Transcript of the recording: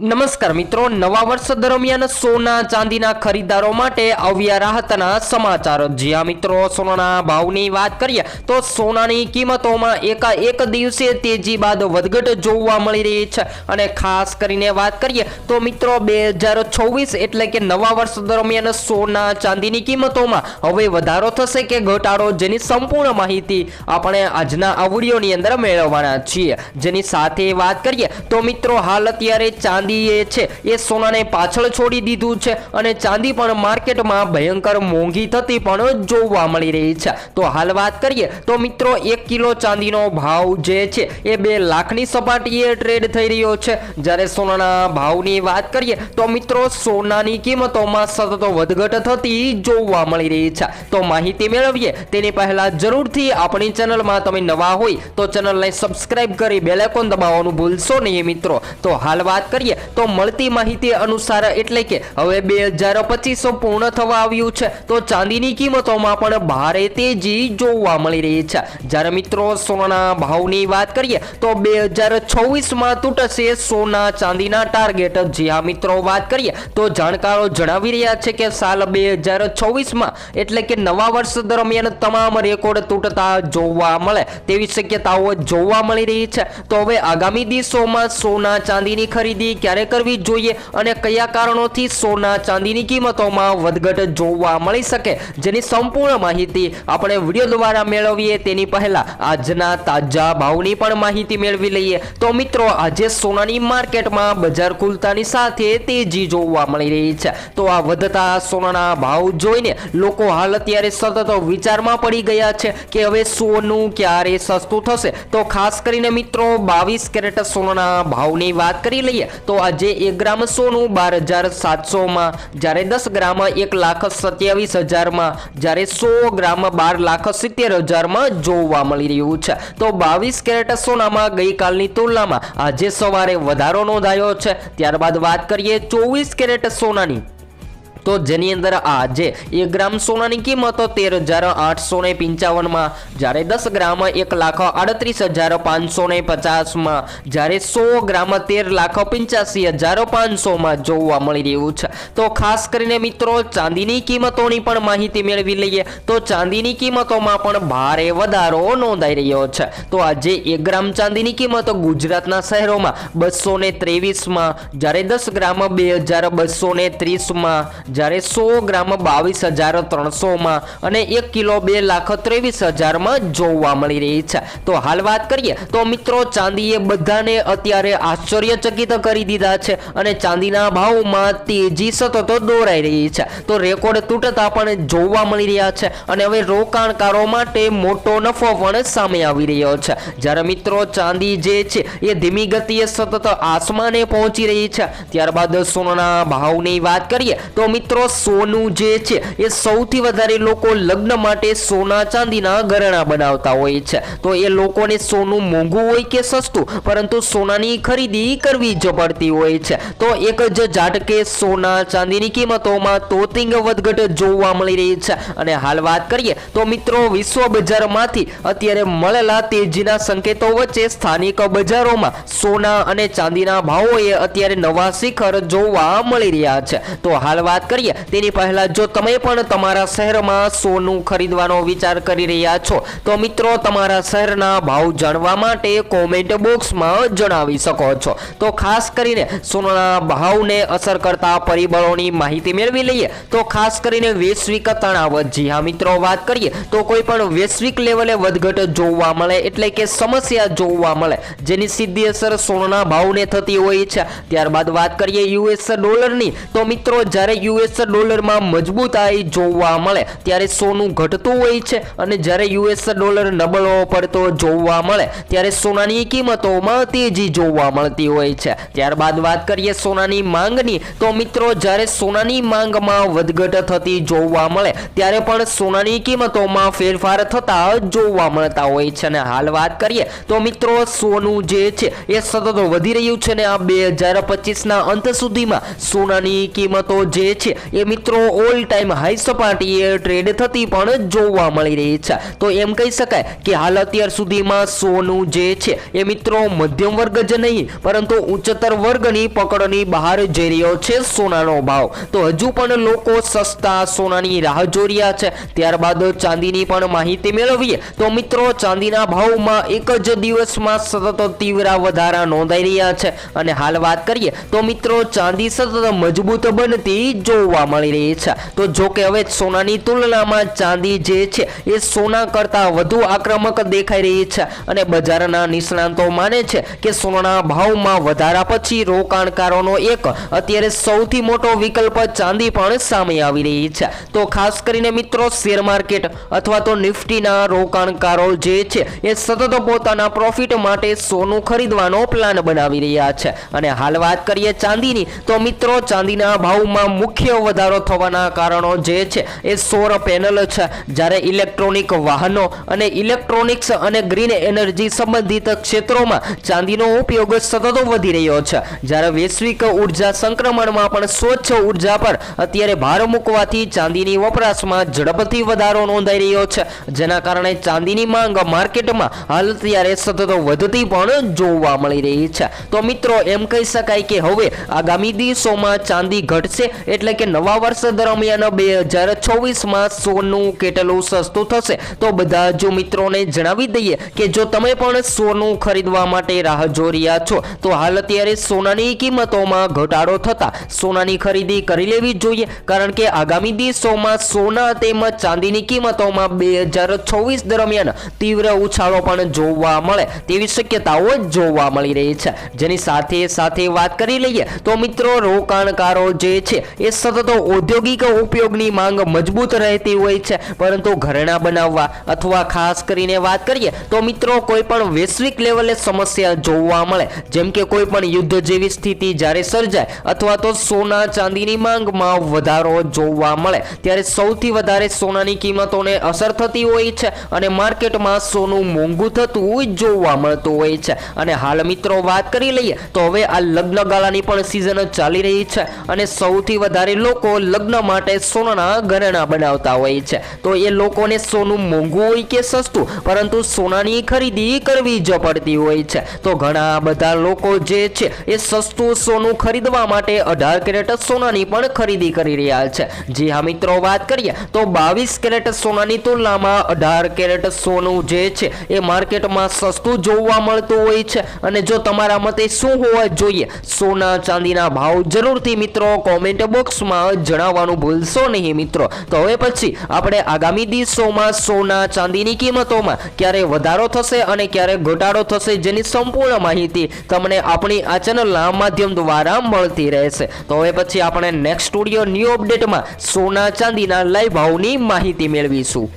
નમસ્કાર મિત્રો, નવા વર્ષ દરમિયાન સોના ચાંદીના ખરીદારો માટે આવ્યા રાહતના સમાચાર। જ્યાં મિત્રો સોનાના ભાવની વાત કરીએ તો સોનાની કિંમતોમાં એકાએક દિવસે તેજી બાદ વધઘટ જોવા મળી રહી છે। અને ખાસ કરીને વાત કરીએ તો મિત્રો 2026 એટલે કે નવા વર્ષ દરમિયાન સોના ચાંદીની કિંમતોમાં હવે વધારો થશે કે ઘટાડો, જેની સંપૂર્ણ માહિતી આપણે આજના આ વિડીયોની અંદર મેળવવાના છીએ। જેની સાથે વાત કરીએ તો મિત્રો હાલ અત્યારે ચાંદી એ સોનાને પાછળ છોડી દીધું છે અને ચાંદી પણ માર્કેટમાં ભયંકર મોંઘી થતી પણ જોવા મળી રહી છે। તો હાલ વાત કરીએ તો મિત્રો 1 કિલો ચાંદીનો ભાવ જે છે એ 2 લાખની સપાટીએ ટ્રેડ થઈ રહ્યો છે। જ્યારે સોનાના ભાવની વાત કરીએ તો મિત્રો સોનાની કિંમતોમાં સતત વધઘટ થતી જોવા મળી રહી છે। તો માહિતી મેળવીએ તેની પહેલા જરૂરથી આપણી ચેનલમાં તમે નવા હોય તો ચેનલને સબસ્ક્રાઇબ કરી બેલ આઇકોન દબાવવાનું ભૂલશો નહીં મિત્રો। તો હાલ વાત કરીએ તો મળતી માહિતી અનુસાર એટલે કે હવે 2025 પૂર્ણ થવા આવ્યું છે તો ચાંદીની કિંમતોમાં પણ ભારે તેજી જોવા મળી રહી છે। જ્યારે મિત્રો સોનાના ભાવની વાત કરીએ તો 2026 તૂટશે સોના ચાંદીના ટાર્ગેટ। જ્યાં મિત્રો વાત કરીએ તો જાણકારો જણાવી રહ્યા છે કે સાલ 2026 એટલે કે નવા વર્ષ દરમિયાન તમામ રેકોર્ડ તૂટતા જોવા મળે તેવી શક્યતાઓ જોવા મળી રહી છે। તો હવે આગામી દિવસોમાં સોના ચાંદીની ખરીદી ક્યારે કરવી જોઈએ અને કયા કારણોથી સોના ચાંદીની કિંમતોમાં વધઘટ જોવા મળી શકે, જેની સંપૂર્ણ માહિતી આપણે વિડીયો દ્વારા મેળવીએ તેની પહેલા આજના તાજા ભાવની પણ માહિતી મેળવી લઈએ। તો મિત્રો આજે સોનાની માર્કેટમાં બજાર ખુલતાની સાથે તેજી જોવા મળી રહી છે। તો આ વધતા સોનાના ભાવ જોઈને લોકો હાલ અત્યારે સતત વિચારમાં પડી ગયા છે કે હવે સોનું ક્યારે સસ્તું થશે। તો ખાસ કરીને મિત્રો 22 કેરેટ સોનાના ભાવની વાત કરી લઈએ તો આજે 1 ગ્રામ સોનું 12,700 માં, જ્યારે 10 ગ્રામ 1,27,000 માં, જ્યારે 100 ગ્રામ 12,70,000 માં જોવા મળી રહ્યું છે। તો 22 કેરેટ સોનામાં ગઈકાલની તુલનામાં આજે સવારે વધારો નોંધાયો છે। ત્યારબાદ વાત કરીએ 24 કેરેટ સોનાની તો જેની અંદર આજે 1 ગ્રામ સોનાની કિંમત 13,855 માં, જ્યારે 10 ગ્રામ 1,38,550 માં, જ્યારે 100 ગ્રામ 13,85,500 માં જોવા મળી રહ્યું છે। તો ખાસ કરીને મિત્રો ચાંદીની કિંમતોની પણ માહિતી મેળવી લઈએ તો ચાંદીની કિંમતોમાં પણ ભારે વધારો નોંધાઈ રહ્યો છે। તો આજે 1 ગ્રામ ચાંદીની કિંમત ગુજરાતના શહેરોમાં 223 માં, જ્યારે 10 ગ્રામ 2,230 માં, જ્યારે 100 ગ્રામ 22,300 માં અને 1 કિલો 2,23,000 માં જોવા મળી રહી છે। તો હાલ વાત કરીએ તો મિત્રો ચાંદીએ બધાને અત્યારે આશ્ચર્યચકિત કરી દીધા છે અને ચાંદીના ભાવમાં તેજી સતત દોરાઈ રહી છે। તો રેકોર્ડ તૂટતા પણ જોવા મળી રહ્યા છે અને હવે રોકાણકારો માટે મોટો નફો પણ સામે આવી રહ્યો છે। જ્યારે મિત્રો ચાંદી જે છે એ ધીમી ગતિએ સતત આસમાને પહોંચી રહી છે। ત્યારબાદ સોનાના ભાવની વાત કરીએ તો મિત્રો સોનું જે છે એ સૌથી વધારે લોકો લગ્ન માટે સોના ચાંદીના ગરણા બનાવતા હોય છે। તો એ લોકોને સોનું મોંઘું હોય કે સસ્તું, પરંતુ સોનાની ખરીદી કરવી જ પડતી હોય છે। તો એક જ ઝાટકે સોના ચાંદીની કિંમતોમાં તોતિંગ વધઘટ જોવા મળી રહી છે। અને હાલ વાત કરીએ તો મિત્રો વિશ્વ બજારમાંથી અત્યારે મળેલા તેજીના સંકેતો વચ્ચે સ્થાનિક બજારોમાં સોના અને ચાંદીના ભાવોએ અત્યારે નવા શિખર જોવા મળી રહ્યા છે। તો હાલ વાત કરીએ તેની પહેલા જો તમે પણ તમારા શહેરમાં સોનું ખરીદવાનો વિચાર કરી રહ્યા છો તો મિત્રો તમારા શહેરના ભાવ જાણવા માટે કોમેન્ટ બોક્સમાં જણાવી શકો છો। તો ખાસ કરીને સોનાના ભાવને અસર કરતા પરિબળોની માહિતી મેળવી લઈએ તો ખાસ કરીને વૈશ્વિક તણાવ। જી હા મિત્રો વાત કરીએ તો કોઈ પણ વૈશ્વિક લેવલે વધઘટ જોવા મળે એટલે કે સમસ્યા જોવા મળે જેની સીધી અસર સોનાના ભાવને થતી હોય છે। ત્યારબાદ વાત કરીએ યુએસ ડોલરની તો મિત્રો જ્યારે યુએસ ડોલરમાં મજબૂતાઈ જોવા મળે ત્યારે સોનું ઘટતું હોય છે અને જ્યારે યુએસ ડોલર નબળો પડતો જોવા મળે ત્યારે સોનાની કિંમતોમાં તેજી જોવા મળતી હોય છે। ત્યારબાદ વાત કરીએ સોનાની માંગની તો મિત્રો જ્યારે સોનાની માંગમાં વધઘટ થતી જોવા મળે ત્યારે પણ સોનાની કિંમતોમાં ફેરફાર થતા જોવા મળતા હોય છે। અને હાલ વાત કરીએ તો મિત્રો સોનું જે છે એ સતત વધી રહ્યું છે ને આ 2025 અંત સુધીમાં સોનાની કિંમતો જે છે છે એ મિત્રો ઓલ ટાઈમ હાઈ સપાટીએ ટ્રેડ થતી પણ જોવા મળી રહી છે. તો એમ કહી શકાય કે હાલ અત્યાર સુધીમાં સોનું જે છે એ મિત્રો મધ્યમ વર્ગ જ નહીં પરંતુ ઉચ્ચતર વર્ગની પકડની બહાર જઈ રહ્યો છે સોનાનો ભાવ. તો હજુ પણ લોકો સસ્તા સોનાની રાહ જોઈ રહ્યા છે. ત્યારબાદ ચાંદીની પણ માહિતી મેળવીએ તો મિત્રો ચાંદીના ભાવમાં એક જ દિવસમાં સતત તીવ્ર વધારા નોંધાઈ રહ્યા છે અને હાલ વાત કરીએ તો મિત્રો ચાંદી સતત મજબૂત બનતી જોવા મળી રહી છે. તો જો કે હવે સોનાની તુલનામાં ચાંદી જે છે એ સોના કરતાં વધુ આક્રમક દેખાઈ રહી છે અને બજારના નિષ્ણાંતો માને છે કે સોનાના ભાવમાં વધારા પછી રોકાણકારોનો એક અત્યારે સૌથી મોટો વિકલ્પ ચાંદી પણ સામે આવી રહી છે. તો ખાસ કરીને મિત્રો શેર માર્કેટ અથવા તો નિફ્ટીના રોકાણકારો જે છે એ સતત પોતાના પ્રોફિટ માટે સોનું ખરીદવાનો પ્લાન બનાવી રહ્યા છે. અને હાલ વાત કરીએ ચાંદીની તો મિત્રો ચાંદીના ભાવમાં મુખ્ય વધારો થવાના કારણો જે છે એ સૌર પેનલ છે. જ્યારે ઇલેક્ટ્રોનિક વાહનો અને ઇલેક્ટ્રોનિક્સ અને ગ્રીન એનર્જી સંબંધિત ક્ષેત્રોમાં ચાંદીનો ઉપયોગ સતત વધી રહ્યો છે. જ્યારે વૈશ્વિક ઉર્જા સંક્રમણમાં પણ સ્વચ્છ ઉર્જા પર અત્યારે ભાર મૂકવાથી ચાંદીની વપરાશમાં ઝડપથી વધારો નોંધાઈ રહ્યો છે, જેના કારણે ચાંદીની માંગ માર્કેટમાં હાલ અત્યારે સતત વધતી પણ જોવા મળી રહી છે. તો મિત્રો એમ કહી શકાય કે હવે આગામી દિવસોમાં ચાંદી ઘટશે એટલે કે નવા વર્ષ દરમિયાન 2024માં સોનું કેટલું સસ્તું થશે. તો બધા જો મિત્રોને જણાવી દઈએ કે જો તમે પણ સોનું ખરીદવા માટે રાહ જોઈ રહ્યા છો તો હાલ અત્યારે સોનાની કિંમતોમાં ઘટાડો થતા સોનાની ખરીદી કરી લેવી જોઈએ, કારણ કે આગામી દિવસોમાં સોના તેમજ ચાંદીની કિંમતોમાં 2024 દરમિયાન તીવ્ર ઉછાળો પણ જોવા મળે તેવી શક્યતાઓ જોવા મળી રહી છે. જેની સાથે સાથે વાત કરી લઈએ તો મિત્રો રોકાણકારો જે છે એ સતત ઔદ્યોગિક ઉપયોગની માંગ મજબૂત રહેતી હોય છે, પરંતુ ઘરેણાં બનાવવા અથવા ખાસ કરીને વાત કરીએ તો મિત્રો કોઈ પણ વૈશ્વિક લેવલે સમસ્યા જોવા મળે, જેમ કે કોઈ પણ યુદ્ધ જેવી સ્થિતિ જ્યારે સર્જાય અથવા તો સોના ચાંદીની માંગમાં વધારો જોવા મળે ત્યારે સૌથી વધારે સોનાની કિંમતોને અસર થતી હોય છે અને માર્કેટમાં સોનું મોંઘું થતું જોવા મળતું હોય છે. અને હાલ મિત્રો વાત કરી લઈએ તો હવે આ લગ્ન ગાળાની પણ સિઝન ચાલી રહી છે અને સૌથી વધારે લોકો લગ્ન માટે સોનાના ઘરેણાં બનાવતા હોય છે. તો એ લોકોને સોનું મોંઘું હોય કે સસ્તું, પરંતુ સોનાની ખરીદી કરવી જ પડતી હોય છે. તો ઘણા બધા લોકો જે છે એ સસ્તું સોનું ખરીદવા માટે 18 કેરેટ સોનાની પણ ખરીદી કરી રહ્યા છે. જી હા મિત્રો, વાત કરીએ તો 22 કેરેટ સોનાની તુલનામાં 18 કેરેટ સોનું જે છે એ માર્કેટમાં સસ્તું જોવા મળતું હોય છે. અને જો તમારા મતે શું હોવા જોઈએ સોના ચાંદીના ભાવ, જરૂરથી મિત્રો કોમેન્ટ બોક્સમાં જણાવવાનું ભૂલશો નહીં મિત્રો. તો હવે પછી આપણે આગામી દિવસોમાં સોના ચાંદીની કિંમતોમાં ક્યારે વધારો થશે અને ક્યારે ઘટાડો થશે જેની સંપૂર્ણ માહિતી તમને આપણી આ ચેનલના માધ્યમ દ્વારા મળતી રહેશે. તો હવે પછી આપણે નેક્સ્ટ સ્ટુડિયો ન્યૂ અપડેટમાં સોના ચાંદીના લાઈવ ભાવની માહિતી મેળવીશું.